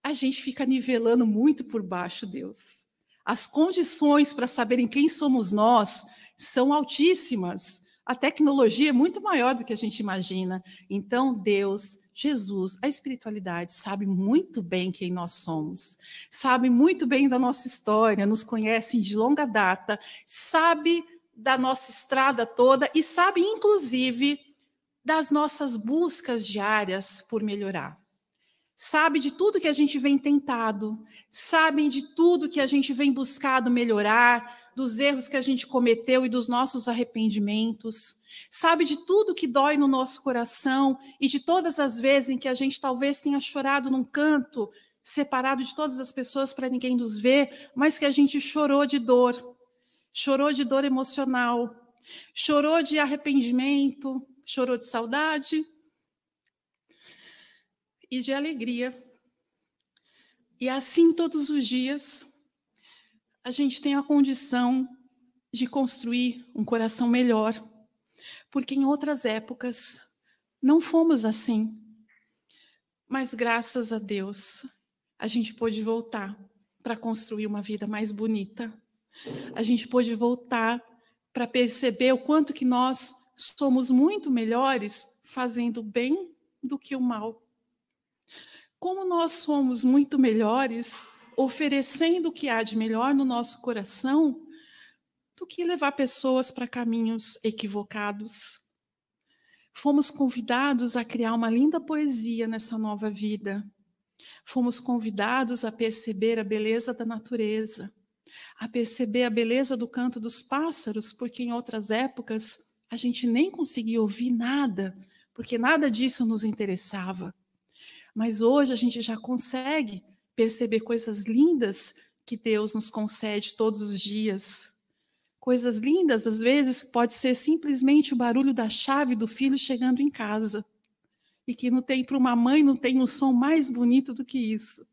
C: a gente fica nivelando muito por baixo, Deus. As condições para saberem quem somos nós são altíssimas. A tecnologia é muito maior do que a gente imagina. Então, Deus, Jesus, a espiritualidade sabe muito bem quem nós somos, sabe muito bem da nossa história, nos conhecem de longa data, sabe da nossa estrada toda e sabe, inclusive, das nossas buscas diárias por melhorar. Sabe de tudo que a gente vem tentado, sabem de tudo que a gente vem buscado melhorar, dos erros que a gente cometeu e dos nossos arrependimentos, sabe de tudo que dói no nosso coração e de todas as vezes em que a gente talvez tenha chorado num canto, separado de todas as pessoas para ninguém nos ver, mas que a gente chorou de dor emocional, chorou de arrependimento, chorou de saudade, e de alegria. E assim, todos os dias, a gente tem a condição de construir um coração melhor, porque em outras épocas não fomos assim. Mas graças a Deus, a gente pôde voltar para construir uma vida mais bonita. A gente pôde voltar para perceber o quanto que nós somos muito melhores fazendo o bem do que o mal. Como nós somos muito melhores oferecendo o que há de melhor no nosso coração do que levar pessoas para caminhos equivocados. Fomos convidados a criar uma linda poesia nessa nova vida. Fomos convidados a perceber a beleza da natureza, a perceber a beleza do canto dos pássaros, porque em outras épocas a gente nem conseguia ouvir nada, porque nada disso nos interessava. Mas hoje a gente já consegue perceber coisas lindas que Deus nos concede todos os dias. Coisas lindas, às vezes, pode ser simplesmente o barulho da chave do filho chegando em casa. E que não tem, para uma mãe, não tem um som mais bonito do que isso.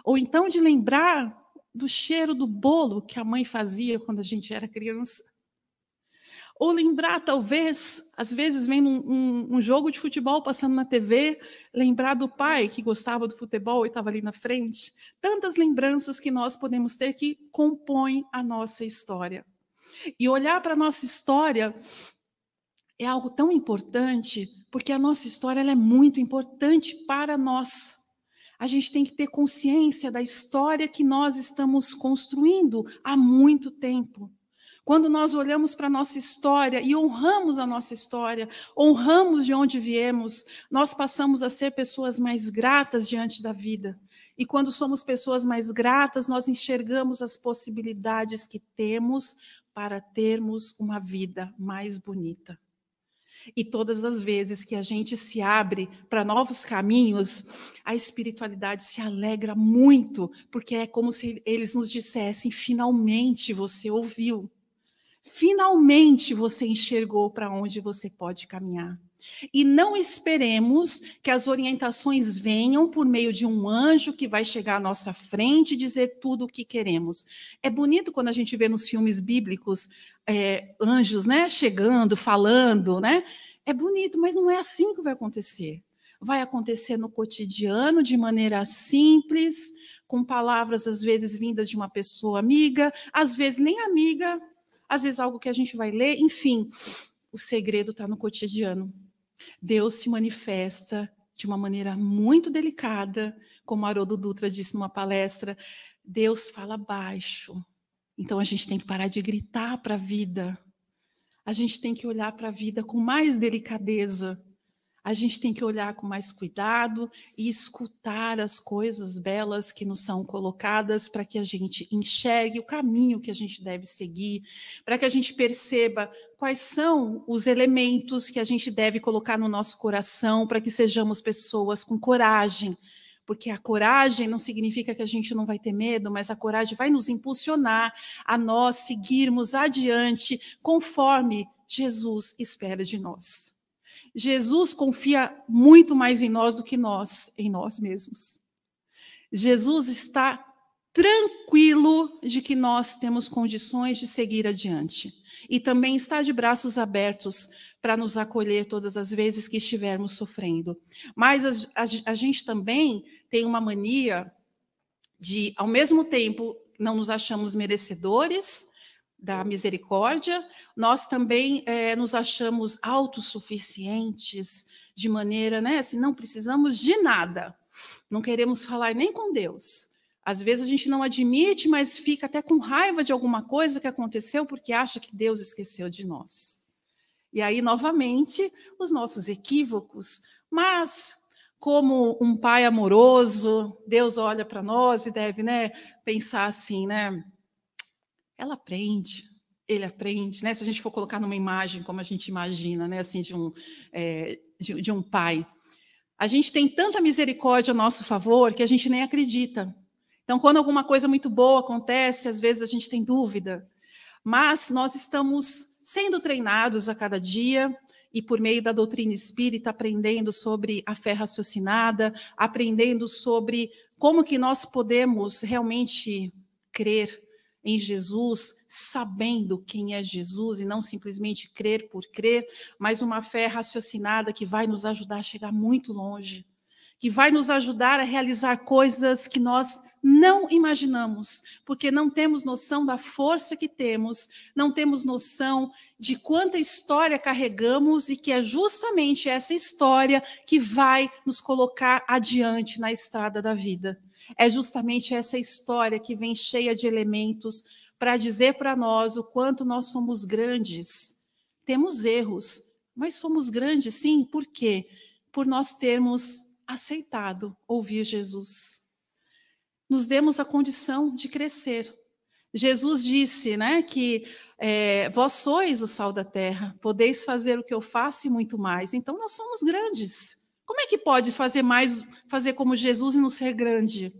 C: Ou então de lembrar do cheiro do bolo que a mãe fazia quando a gente era criança. Ou lembrar, talvez, às vezes vem um jogo de futebol passando na TV, lembrar do pai que gostava do futebol e estava ali na frente. Tantas lembranças que nós podemos ter que compõem a nossa história. E olhar para a nossa história é algo tão importante, porque a nossa história ela é muito importante para nós. A gente tem que ter consciência da história que nós estamos construindo há muito tempo. Quando nós olhamos para a nossa história e honramos a nossa história, honramos de onde viemos, nós passamos a ser pessoas mais gratas diante da vida. E quando somos pessoas mais gratas, nós enxergamos as possibilidades que temos para termos uma vida mais bonita. E todas as vezes que a gente se abre para novos caminhos, a espiritualidade se alegra muito, porque é como se eles nos dissessem: finalmente você ouviu. Finalmente você enxergou para onde você pode caminhar. E não esperemos que as orientações venham por meio de um anjo que vai chegar à nossa frente e dizer tudo o que queremos. É bonito quando a gente vê nos filmes bíblicos anjos, né, chegando, falando, né? É bonito, mas não é assim que vai acontecer. Vai acontecer no cotidiano, de maneira simples, com palavras às vezes vindas de uma pessoa amiga, às vezes nem amiga, às vezes algo que a gente vai ler, enfim, o segredo está no cotidiano. Deus se manifesta de uma maneira muito delicada, como Haroldo Dutra disse numa palestra, Deus fala baixo. Então a gente tem que parar de gritar para a vida. A gente tem que olhar para a vida com mais delicadeza. A gente tem que olhar com mais cuidado e escutar as coisas belas que nos são colocadas para que a gente enxergue o caminho que a gente deve seguir, para que a gente perceba quais são os elementos que a gente deve colocar no nosso coração para que sejamos pessoas com coragem. Porque a coragem não significa que a gente não vai ter medo, mas a coragem vai nos impulsionar a nós seguirmos adiante conforme Jesus espera de nós. Jesus confia muito mais em nós do que nós em nós mesmos. Jesus está tranquilo de que nós temos condições de seguir adiante. E também está de braços abertos para nos acolher todas as vezes que estivermos sofrendo. Mas a gente também tem uma mania de, ao mesmo tempo, não nos achamos merecedores da misericórdia, nós também nos achamos autossuficientes, de maneira, né, assim, não precisamos de nada, não queremos falar nem com Deus. Às vezes a gente não admite, mas fica até com raiva de alguma coisa que aconteceu porque acha que Deus esqueceu de nós. E aí, novamente, os nossos equívocos, mas como um pai amoroso, Deus olha para nós e deve, né, pensar assim, né? Ela aprende, ele aprende, né? Se a gente for colocar numa imagem, como a gente imagina, né? Assim, de um pai. A gente tem tanta misericórdia a nosso favor que a gente nem acredita. Então, quando alguma coisa muito boa acontece, às vezes a gente tem dúvida. Mas nós estamos sendo treinados a cada dia e por meio da doutrina espírita, aprendendo sobre a fé raciocinada, aprendendo sobre como que nós podemos realmente crer em Jesus, sabendo quem é Jesus e não simplesmente crer por crer, mas uma fé raciocinada que vai nos ajudar a chegar muito longe, que vai nos ajudar a realizar coisas que nós não imaginamos, porque não temos noção da força que temos, não temos noção de quanta história carregamos e que é justamente essa história que vai nos colocar adiante na estrada da vida. É justamente essa história que vem cheia de elementos para dizer para nós o quanto nós somos grandes. Temos erros, mas somos grandes, sim. Por quê? Por nós termos aceitado ouvir Jesus. Nos demos a condição de crescer. Jesus disse, né, que vós sois o sal da terra, podeis fazer o que eu faço e muito mais. Então, nós somos grandes. Como é que pode fazer mais, fazer como Jesus e não ser grande?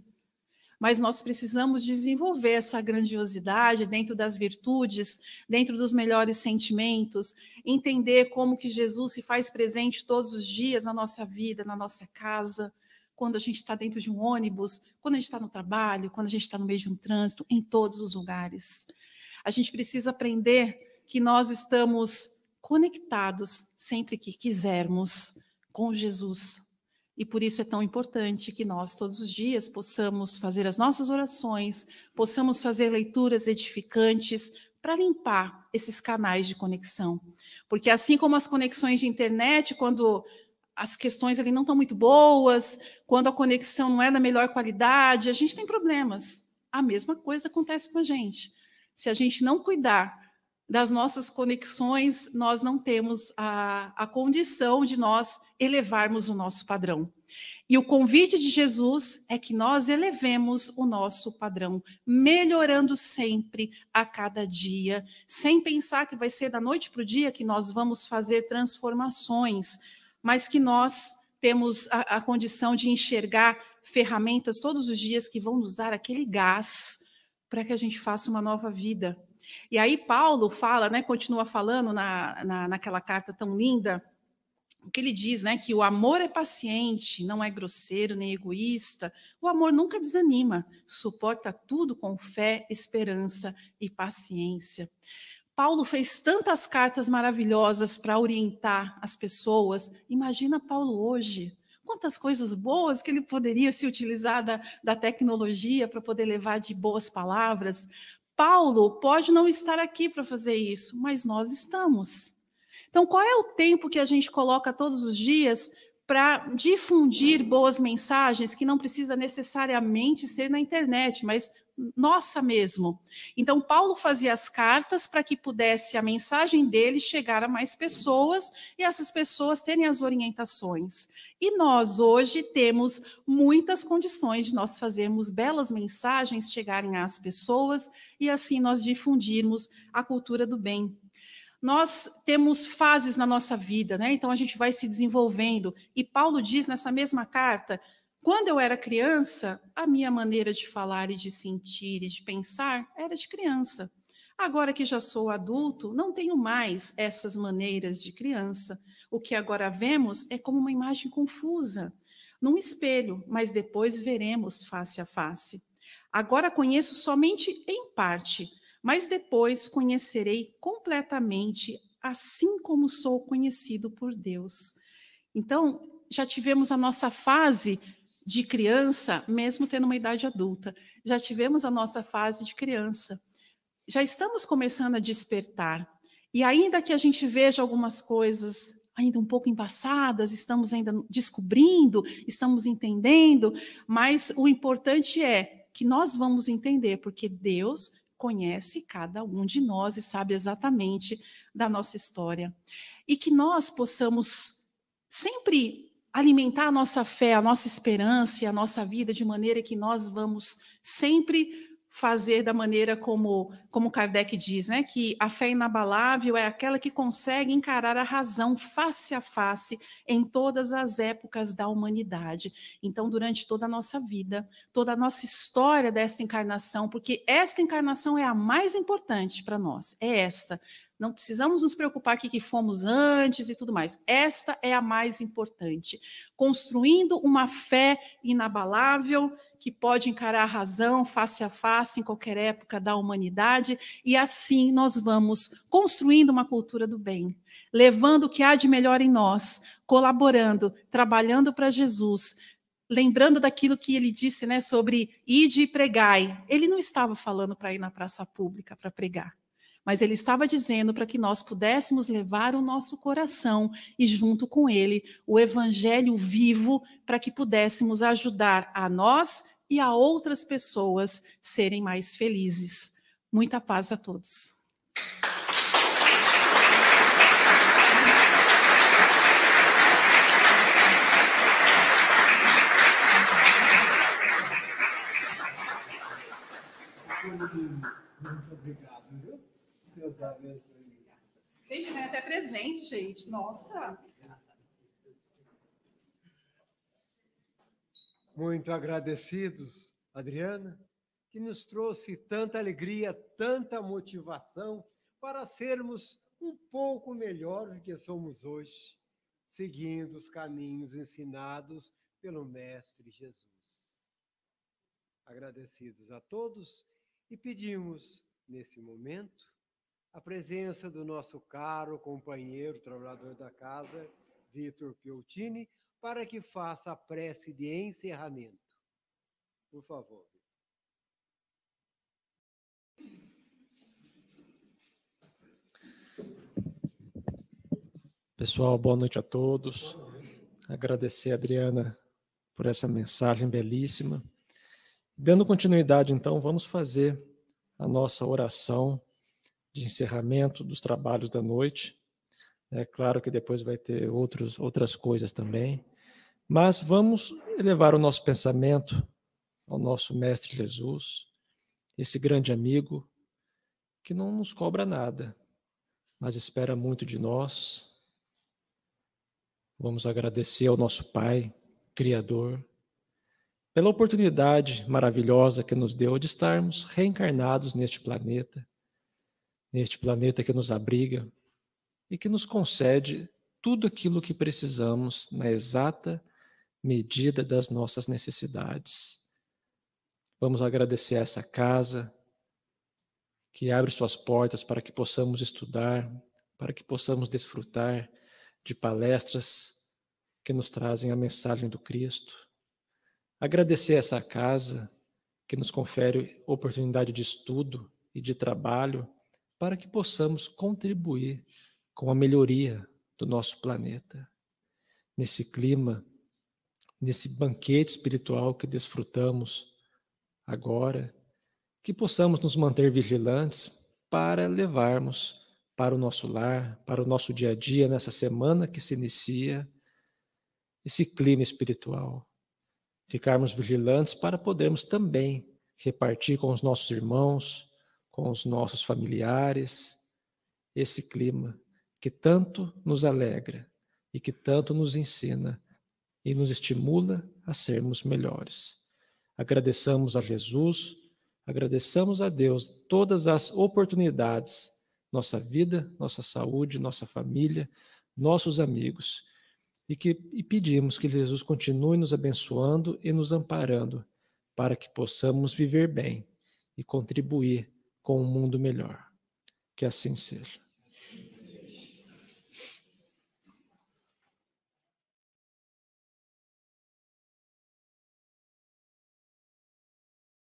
C: Mas nós precisamos desenvolver essa grandiosidade dentro das virtudes, dentro dos melhores sentimentos, entender como que Jesus se faz presente todos os dias na nossa vida, na nossa casa, quando a gente está dentro de um ônibus, quando a gente está no trabalho, quando a gente está no meio de um trânsito, em todos os lugares. A gente precisa aprender que nós estamos conectados sempre que quisermos com Jesus. E por isso é tão importante que nós, todos os dias, possamos fazer as nossas orações, possamos fazer leituras edificantes para limpar esses canais de conexão. Porque assim como as conexões de internet, quando as questões ali não estão muito boas, quando a conexão não é da melhor qualidade, a gente tem problemas. A mesma coisa acontece com a gente. Se a gente não cuidar das nossas conexões, nós não temos a condição de nós elevarmos o nosso padrão. E o convite de Jesus é que nós elevemos o nosso padrão, melhorando sempre a cada dia, sem pensar que vai ser da noite para o dia que nós vamos fazer transformações, mas que nós temos a condição de enxergar ferramentas todos os dias que vão nos dar aquele gás para que a gente faça uma nova vida. E aí Paulo fala, né, continua falando naquela carta tão linda, o que ele diz, né, que o amor é paciente, não é grosseiro nem egoísta, o amor nunca desanima, suporta tudo com fé, esperança e paciência. Paulo fez tantas cartas maravilhosas para orientar as pessoas. Imagina Paulo hoje. Quantas coisas boas que ele poderia se utilizar da tecnologia para poder levar de boas palavras. Paulo pode não estar aqui para fazer isso, mas nós estamos. Então, qual é o tempo que a gente coloca todos os dias para difundir boas mensagens que não precisa necessariamente ser na internet, mas nossa mesmo? Então, Paulo fazia as cartas para que pudesse a mensagem dele chegar a mais pessoas e essas pessoas terem as orientações. E nós hoje temos muitas condições de nós fazermos belas mensagens chegarem às pessoas e assim nós difundirmos a cultura do bem. Nós temos fases na nossa vida, né? Então a gente vai se desenvolvendo. E Paulo diz nessa mesma carta, quando eu era criança, a minha maneira de falar e de sentir e de pensar era de criança. Agora que já sou adulto, não tenho mais essas maneiras de criança. O que agora vemos é como uma imagem confusa, num espelho, mas depois veremos face a face. Agora conheço somente em parte, mas depois conhecerei completamente, assim como sou conhecido por Deus. Então, já tivemos a nossa fase de criança, mesmo tendo uma idade adulta. Já tivemos a nossa fase de criança. Já estamos começando a despertar. E ainda que a gente veja algumas coisas ainda um pouco embaçadas, estamos ainda descobrindo, estamos entendendo, mas o importante é que nós vamos entender, porque Deus conhece cada um de nós e sabe exatamente da nossa história. E que nós possamos sempre alimentar a nossa fé, a nossa esperança e a nossa vida de maneira que nós vamos sempre fazer da maneira como Kardec diz, né? Que a fé inabalável é aquela que consegue encarar a razão face a face em todas as épocas da humanidade. Então, durante toda a nossa vida, toda a nossa história dessa encarnação, porque esta encarnação é a mais importante para nós, é essa. Não precisamos nos preocupar com o que fomos antes e tudo mais. Esta é a mais importante. Construindo uma fé inabalável, que pode encarar a razão face a face em qualquer época da humanidade, e assim nós vamos construindo uma cultura do bem, levando o que há de melhor em nós, colaborando, trabalhando para Jesus, lembrando daquilo que ele disse, né, sobre ide e pregai. Ele não estava falando para ir na praça pública para pregar, mas ele estava dizendo para que nós pudéssemos levar o nosso coração e, junto com ele, o evangelho vivo, para que pudéssemos ajudar a nós e a outras pessoas serem mais felizes. Muita paz a todos.
A: Muito obrigado, viu? Deus abençoe.
C: Gente, vai até presente, gente. Nossa!
A: Muito agradecidos, Adriana, que nos trouxe tanta alegria, tanta motivação para sermos um pouco melhor do que somos hoje, seguindo os caminhos ensinados pelo Mestre Jesus. Agradecidos a todos e pedimos, nesse momento, a presença do nosso caro companheiro, trabalhador da casa, Vitor Pioltini, para que faça a prece de encerramento. Por favor.
D: Pessoal, boa noite a todos. Agradecer a Adriana por essa mensagem belíssima. Dando continuidade, então, vamos fazer a nossa oração de encerramento dos trabalhos da noite. É claro que depois vai ter outras coisas também, mas vamos elevar o nosso pensamento ao nosso Mestre Jesus, esse grande amigo que não nos cobra nada, mas espera muito de nós. Vamos agradecer ao nosso Pai, Criador, pela oportunidade maravilhosa que nos deu de estarmos reencarnados neste planeta que nos abriga e que nos concede tudo aquilo que precisamos na exata medida das nossas necessidades. Vamos agradecer a essa casa que abre suas portas para que possamos estudar, para que possamos desfrutar de palestras que nos trazem a mensagem do Cristo. Agradecer a essa casa que nos confere oportunidade de estudo e de trabalho para que possamos contribuir com a melhoria do nosso planeta. Nesse clima, nesse banquete espiritual que desfrutamos agora, que possamos nos manter vigilantes para levarmos para o nosso lar, para o nosso dia a dia, nessa semana que se inicia, esse clima espiritual. Ficarmos vigilantes para podermos também repartir com os nossos irmãos, com os nossos familiares, esse clima que tanto nos alegra e que tanto nos ensina e nos estimula a sermos melhores. Agradeçamos a Jesus, agradeçamos a Deus todas as oportunidades, nossa vida, nossa saúde, nossa família, nossos amigos, e pedimos que Jesus continue nos abençoando e nos amparando para que possamos viver bem e contribuir com um mundo melhor. Que assim seja.